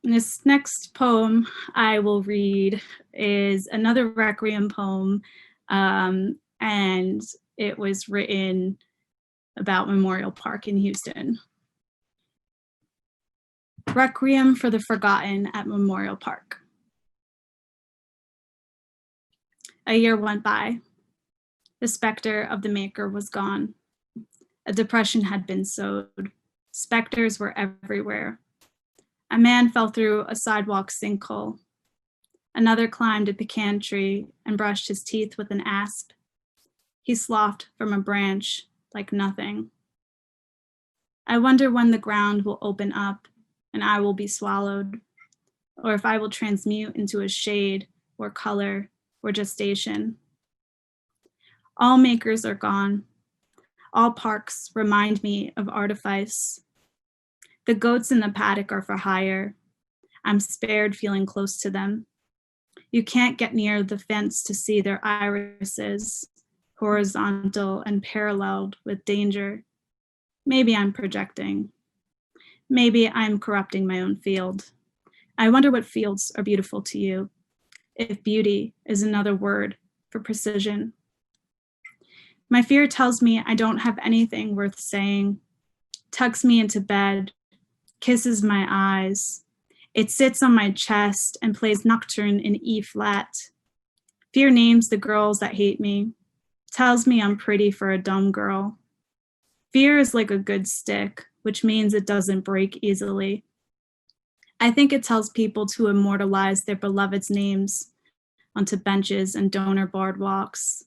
This next poem I will read is another Requiem poem, and it was written about Memorial Park in Houston. Requiem for the Forgotten at Memorial Park. A year went by. The specter of the maker was gone. A depression had been sowed. Specters were everywhere. A man fell through a sidewalk sinkhole. Another climbed a pecan tree and brushed his teeth with an asp. He sloughed from a branch like nothing. I wonder when the ground will open up and I will be swallowed, or if I will transmute into a shade or color or gestation. All makers are gone. All parks remind me of artifice. The goats in the paddock are for hire. I'm spared feeling close to them. You can't get near the fence to see their irises, horizontal and paralleled with danger. Maybe I'm projecting. Maybe I'm corrupting my own field. I wonder what fields are beautiful to you, if beauty is another word for precision. My fear tells me I don't have anything worth saying, tucks me into bed, kisses my eyes. It sits on my chest and plays nocturne in E flat. Fear names the girls that hate me, tells me I'm pretty for a dumb girl. Fear is like a good stick, which means it doesn't break easily. I think it tells people to immortalize their beloveds' names onto benches and donor boardwalks.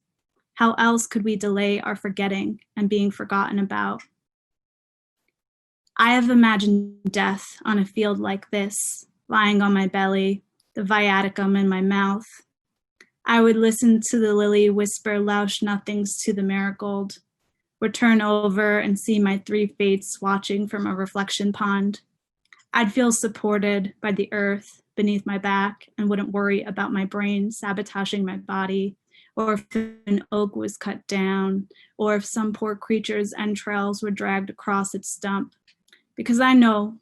How else could we delay our forgetting and being forgotten about? I have imagined death on a field like this, lying on my belly, the viaticum in my mouth. I would listen to the lily whisper louche nothings to the marigold, would turn over and see my three fates watching from a reflection pond. I'd feel supported by the earth beneath my back and wouldn't worry about my brain sabotaging my body, or if an oak was cut down, or if some poor creature's entrails were dragged across its stump. Because I know,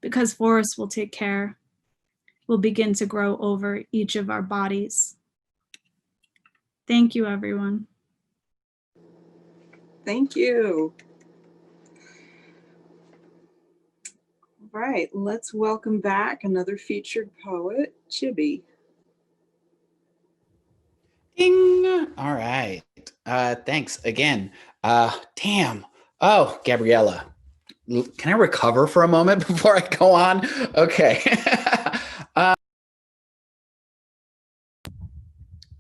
because forests will take care, will begin to grow over each of our bodies. Thank you, everyone. Thank you. All right, let's welcome back another featured poet, Chibi. Ding. All right. Thanks again. Damn. Oh, Gabriella. Can I recover for a moment before I go on? Okay.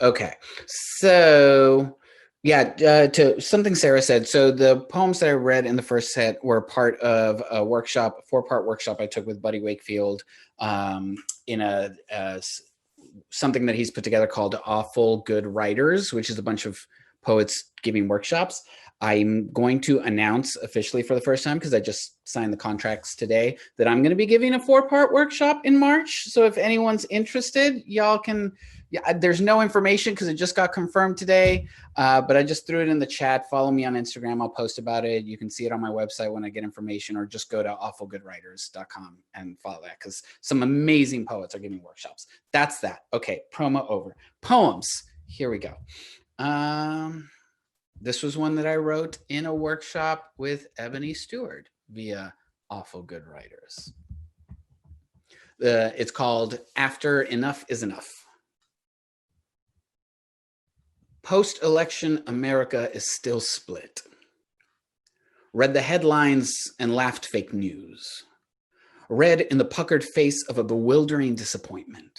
Okay. So, yeah, to something Sarah said. So the poems that I read in the first set were part of a workshop, a 4-part workshop I took with Buddy Wakefield in something that he's put together called Awful Good Writers, which is a bunch of poets giving workshops. I'm going to announce officially for the first time, because I just signed the contracts today, that I'm going to be giving a 4-part workshop in March. So if anyone's interested, y'all can, yeah, there's no information because it just got confirmed today, but I just threw it in the chat. Follow me on Instagram. I'll post about it. You can see it on my website when I get information, or just go to awfulgoodwriters.com and follow that, because some amazing poets are giving workshops. That's that. Okay, promo over. Poems. Here we go. This was one that I wrote in a workshop with Ebony Stewart via Awful Good Writers. It's called After Enough is Enough. Post-election America is still split. Read the headlines and laughed fake news. Read in the puckered face of a bewildering disappointment.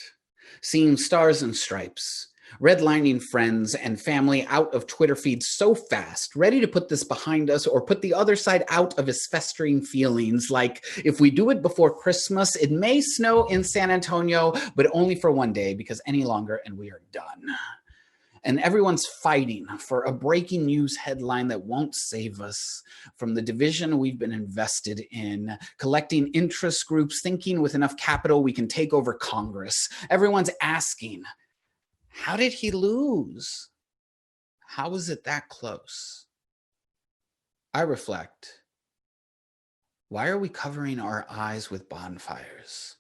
Seeing stars and stripes. Redlining friends and family out of Twitter feeds so fast, ready to put this behind us or put the other side out of his festering feelings, like if we do it before Christmas, it may snow in San Antonio, but only for one day, because any longer and we are done. And everyone's fighting for a breaking news headline that won't save us from the division we've been invested in, collecting interest groups, thinking with enough capital we can take over Congress. Everyone's asking, how did he lose? How was it that close? I reflect, why are we covering our eyes with bonfires?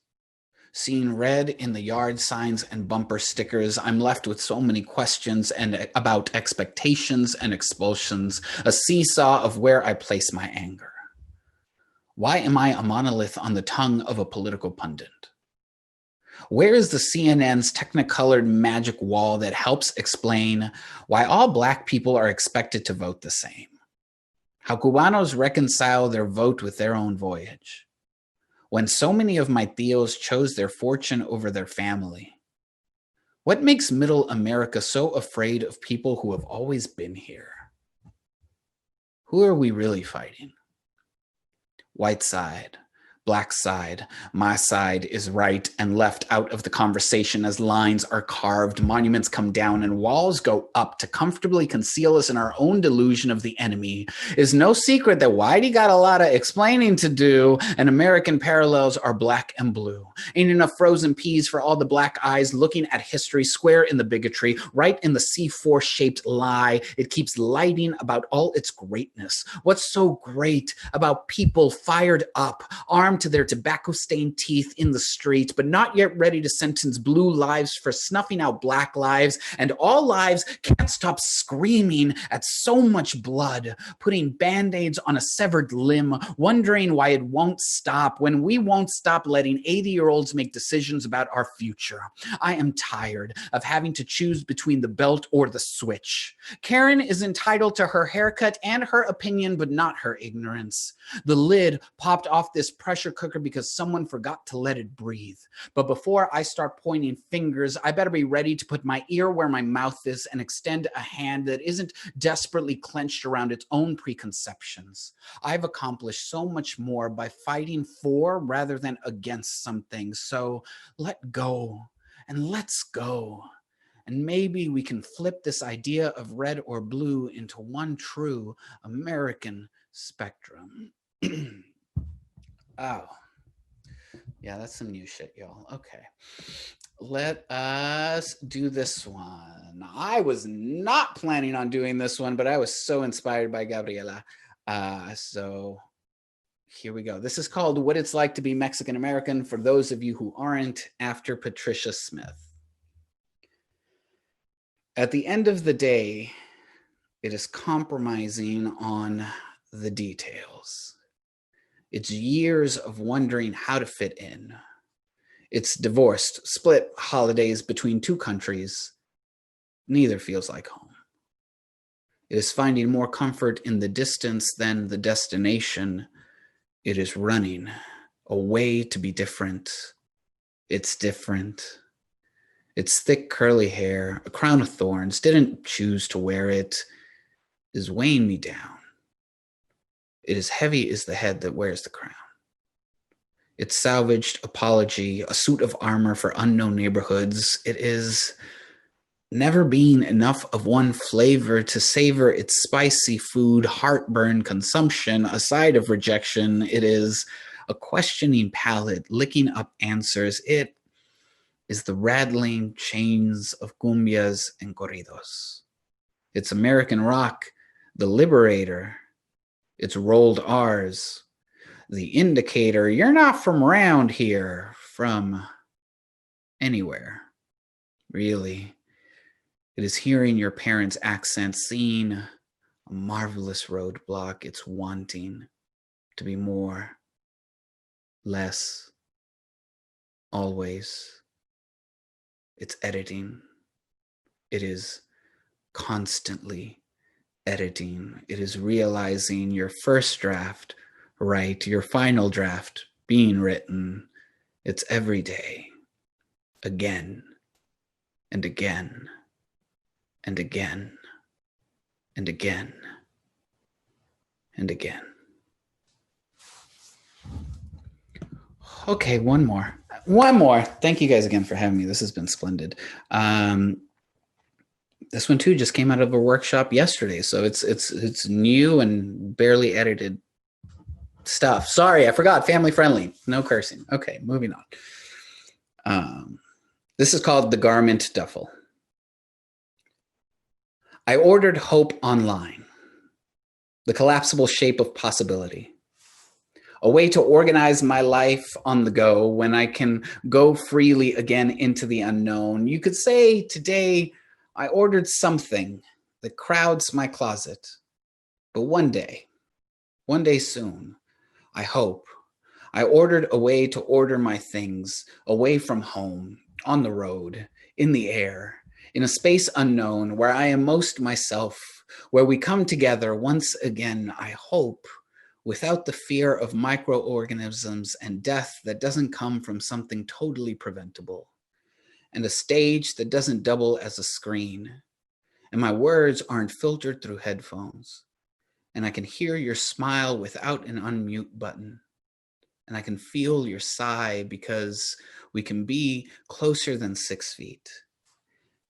Seeing red in the yard signs and bumper stickers, I'm left with so many questions and about expectations and expulsions, a seesaw of where I place my anger. Why am I a monolith on the tongue of a political pundit? Where is the CNN's technicolored magic wall that helps explain why all Black people are expected to vote the same? How Cubanos reconcile their vote with their own voyage? When so many of my tios chose their fortune over their family? What makes Middle America so afraid of people who have always been here? Who are we really fighting? White side, black side, my side is right and left out of the conversation as lines are carved, monuments come down, and walls go up to comfortably conceal us in our own delusion of the enemy. It is no secret that Whitey got a lot of explaining to do, and American parallels are black and blue. Ain't enough frozen peas for all the black eyes looking at history square in the bigotry, right in the C4-shaped lie. It keeps lighting about all its greatness. What's so great about people fired up, armed to their tobacco-stained teeth in the street, but not yet ready to sentence blue lives for snuffing out black lives, and all lives can't stop screaming at so much blood, putting band-aids on a severed limb, wondering why it won't stop when we won't stop letting 80-year-olds make decisions about our future. I am tired of having to choose between the belt or the switch. Karen is entitled to her haircut and her opinion, but not her ignorance. The lid popped off this pressure cooker because someone forgot to let it breathe. But before I start pointing fingers, I better be ready to put my ear where my mouth is and extend a hand that isn't desperately clenched around its own preconceptions. I've accomplished so much more by fighting for rather than against something. So let go and let's go. And maybe we can flip this idea of red or blue into one true American spectrum. Oh, yeah, that's some new shit, y'all. Okay, let us do this one. I was not planning on doing this one, but I was so inspired by Gabriela. So here we go. This is called What It's Like to Be Mexican American for those of you who aren't, after Patricia Smith. At the end of the day, it is compromising on the details. It's years of wondering how to fit in. It's divorced, split holidays between two countries. Neither feels like home. It is finding more comfort in the distance than the destination. It is running away to be different. It's different. Its thick curly hair, a crown of thorns, didn't choose to wear it, is weighing me down. It is heavy as the head that wears the crown. Its salvaged apology, a suit of armor for unknown neighborhoods. It is never being enough of one flavor to savor its spicy food, heartburn, consumption, a side of rejection. It is a questioning palate, licking up answers. It is the rattling chains of cumbias and corridos. It's American rock, the liberator. It's rolled R's, the indicator. You're not from around here, from anywhere, really. It is hearing your parents' accents, seeing a marvelous roadblock. It's wanting to be more, less, always. It's editing. It is constantly editing. It is realizing your first draft right, your final draft being written. It's every day, again and again and again and again and again. Okay, one more. Thank you guys again for having me. This has been splendid. This one too just came out of a workshop yesterday, so it's new and barely edited stuff. Sorry, I forgot. Family friendly, no cursing. Okay, moving on. This is called The Garment Duffel. I ordered hope online, the collapsible shape of possibility. A way to organize my life on the go when I can go freely again into the unknown. You could say today I ordered something that crowds my closet. But one day soon, I hope. I ordered a way to order my things, away from home, on the road, in the air, in a space unknown where I am most myself, where we come together once again, I hope, without the fear of microorganisms and death that doesn't come from something totally preventable, and a stage that doesn't double as a screen, and my words aren't filtered through headphones, and I can hear your smile without an unmute button, and I can feel your sigh because we can be closer than 6 feet.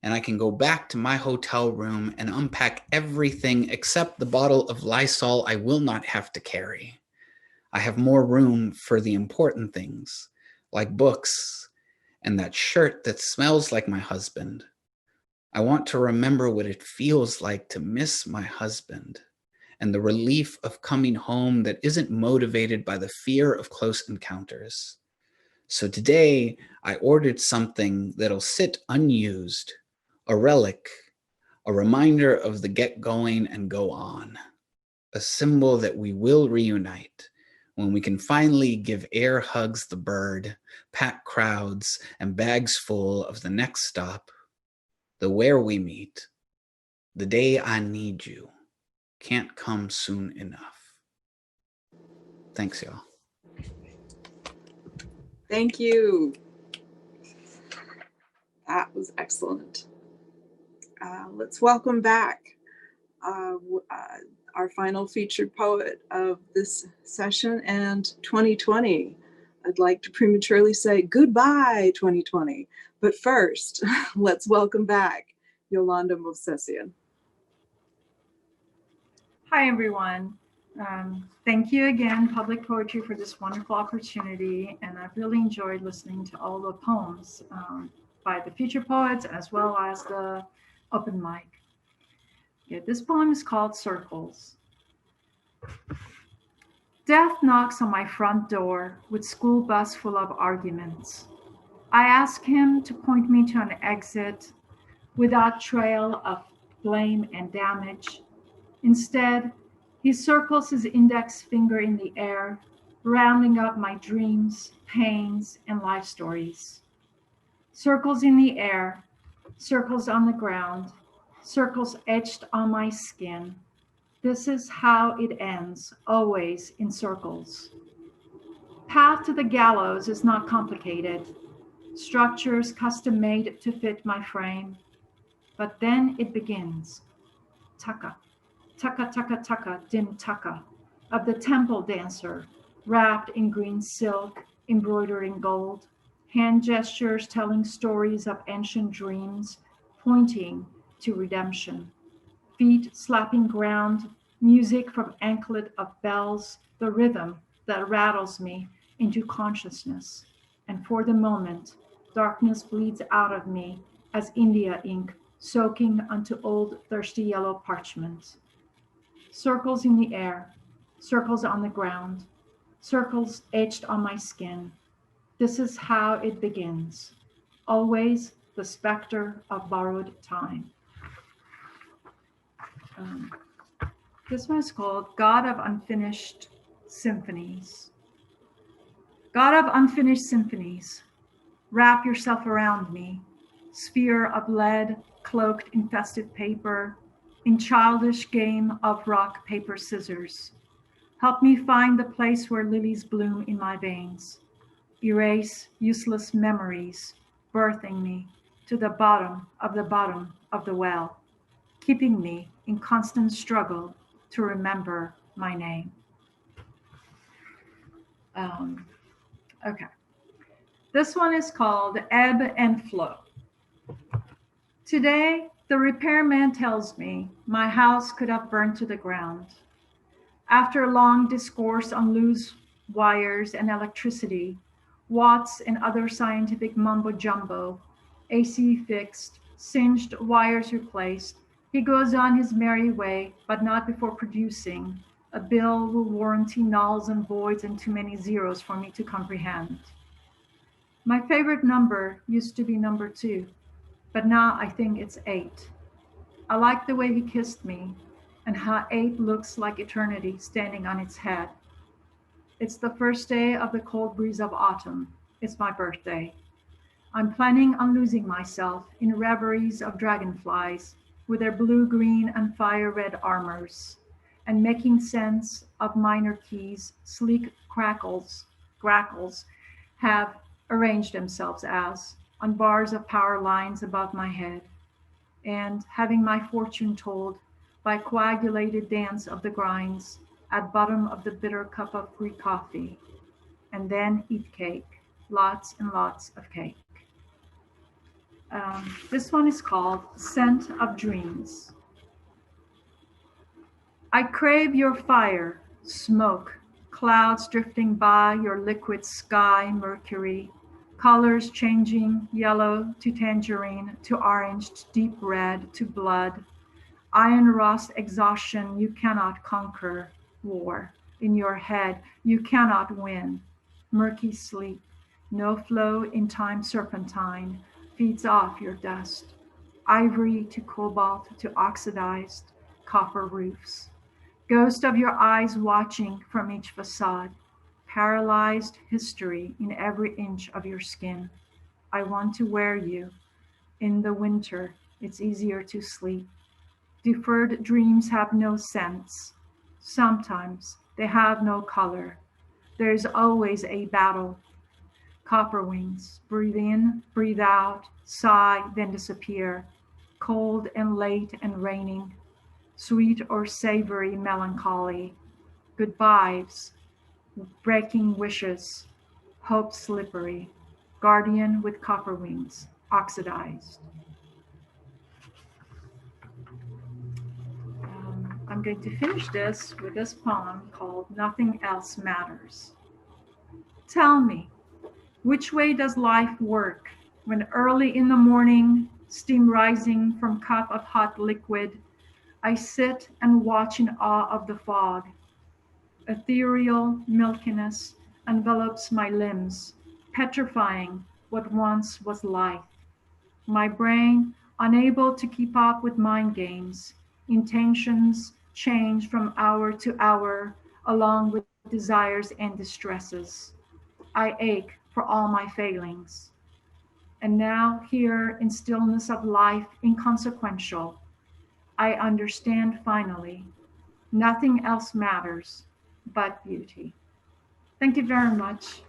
And I can go back to my hotel room and unpack everything except the bottle of Lysol I will not have to carry. I have more room for the important things, like books and that shirt that smells like my husband. I want to remember what it feels like to miss my husband and the relief of coming home that isn't motivated by the fear of close encounters. So today I ordered something that'll sit unused, a relic, a reminder of the get going and go on, a symbol that we will reunite when we can finally give air hugs the bird, pack crowds, and bags full of the next stop, the where we meet, the day I need you, can't come soon enough. Thanks, y'all. Thank you. That was excellent. Let's welcome back our final featured poet of this session and 2020. I'd like to prematurely say goodbye, 2020. But first, let's welcome back Yolanda Movsesian. Hi, everyone. Thank you again, Public Poetry, for this wonderful opportunity. And I've really enjoyed listening to all the poems by the featured poets as well as the open mic. Yeah, this poem is called Circles. Death knocks on my front door with school bus full of arguments. I ask him to point me to an exit without trail of blame and damage. Instead, he circles his index finger in the air, rounding up my dreams, pains, and life stories. Circles in the air, circles on the ground, circles etched on my skin. This is how it ends, always in circles. Path to the gallows is not complicated. Structures custom made to fit my frame. But then it begins. Taka, taka, taka, taka, dim taka, of the temple dancer, wrapped in green silk, embroidered in gold, hand gestures telling stories of ancient dreams, pointing to redemption. Feet slapping ground, music from anklet of bells, the rhythm that rattles me into consciousness. And for the moment, darkness bleeds out of me as India ink soaking onto old thirsty yellow parchment. Circles in the air, circles on the ground, circles etched on my skin. This is how it begins. Always the specter of borrowed time. This one is called God of Unfinished Symphonies. God of unfinished symphonies, wrap yourself around me, sphere of lead, cloaked in festive paper, in childish game of rock, paper, scissors. Help me find the place where lilies bloom in my veins. Erase useless memories, birthing me to the bottom of the well, keeping me in constant struggle to remember my name. Okay. This one is called Ebb and Flow. Today, the repairman tells me my house could have burned to the ground. After a long discourse on loose wires and electricity, watts and other scientific mumbo jumbo, AC fixed, singed wires replaced, he goes on his merry way, but not before producing a bill will warranty nulls and voids and too many zeros for me to comprehend. My favorite number used to be number 2, but now I think it's 8. I like the way he kissed me and how 8 looks like eternity standing on its head. It's the first day of the cold breeze of autumn. It's my birthday. I'm planning on losing myself in reveries of dragonflies with their blue, green, and fire red armors, and making sense of minor keys sleek grackles have arranged themselves as on bars of power lines above my head, and having my fortune told by coagulated dance of the grinds at bottom of the bitter cup of free coffee, and then eat cake, lots and lots of cake. This one is called Scent of Dreams. I crave your fire, smoke, clouds drifting by your liquid sky, mercury, colors changing yellow to tangerine to orange to deep red to blood, iron rust exhaustion you cannot conquer, war in your head you cannot win, murky sleep, no flow in time serpentine, feeds off your dust, ivory to cobalt to oxidized copper roofs. Ghost of your eyes watching from each facade, paralyzed history in every inch of your skin. I want to wear you. In the winter, it's easier to sleep. Deferred dreams have no sense. Sometimes they have no color. There is always a battle. Copper wings, breathe in, breathe out, sigh, then disappear. Cold and late and raining. Sweet or savory melancholy. Goodbyes, breaking wishes. Hope slippery. Guardian with copper wings, oxidized. I'm going to finish this with this poem called Nothing Else Matters. Tell me, which way does life work when early in the morning, steam rising from cup of hot liquid, I sit and watch in awe of the fog. Ethereal milkiness envelops my limbs, petrifying what once was life. My brain, unable to keep up with mind games, intentions change from hour to hour along with desires and distresses. I ache for all my failings. And now here in stillness of life inconsequential, I understand finally, nothing else matters but beauty. Thank you very much.